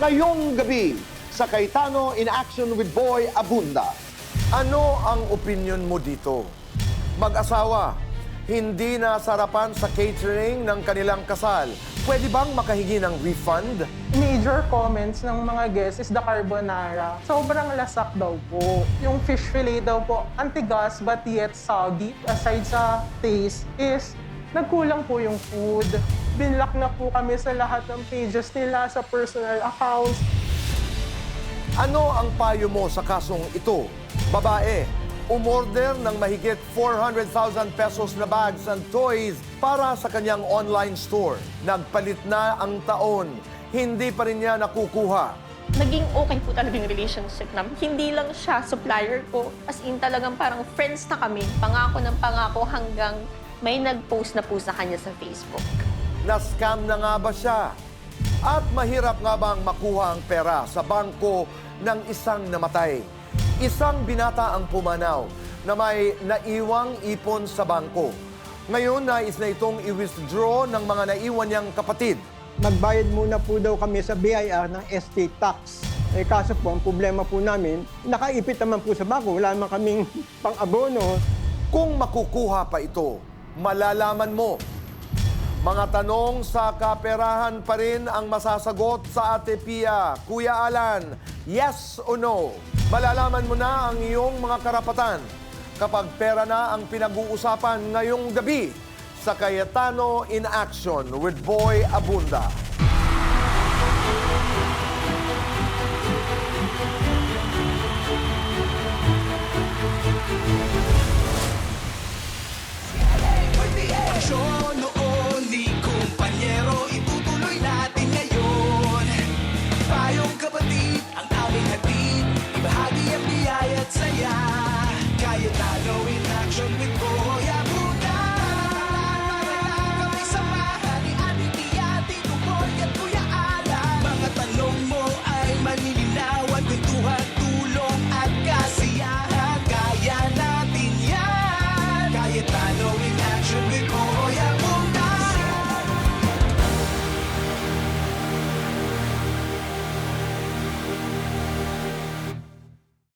Ngayong gabi, sa Cayetano in Action with Boy Abunda. Ano ang opinion mo dito? Mag-asawa, hindi na sarapan sa catering ng kanilang kasal. Pwede bang makahingi ng refund? Major comments ng mga guests is the carbonara. Sobrang lasak daw po. Yung fish fillet daw po, antigas but yet soggy. Aside sa taste is nagkulang po yung food. Binlock na po kami sa lahat ng pages nila sa personal accounts. Ano ang payo mo sa kasong ito? Babae, umorder ng mahigit 400,000 pesos na bags and toys para sa kanyang online store. Nagpalit na ang taon, hindi pa rin niya nakukuha. Naging okay po talaga yung relationship namin. Hindi lang siya supplier ko. As in talagang parang friends na kami. Pangako ng pangako hanggang may nag-post na po sa kanya sa Facebook. Na-scam na nga ba siya? At mahirap nga bang makuha ang pera sa bangko ng isang namatay? Isang binata ang pumanaw na may naiwang ipon sa bangko. Ngayon, nais na itong i-withdraw ng mga naiwan niyang kapatid. Magbayad muna po daw kami sa BIR ng estate tax. Eh kaso po, ang problema po namin, nakaipit naman po sa bangko. Wala naman kaming pang-abono. Kung makukuha pa ito, malalaman mo. Mga tanong sa kaperahan pa rin ang masasagot sa Ate Pia. Kuya Alan, yes o no? Malalaman mo na ang iyong mga karapatan kapag pera na ang pinag-uusapan ngayong gabi sa Cayetano in Action with Boy Abunda.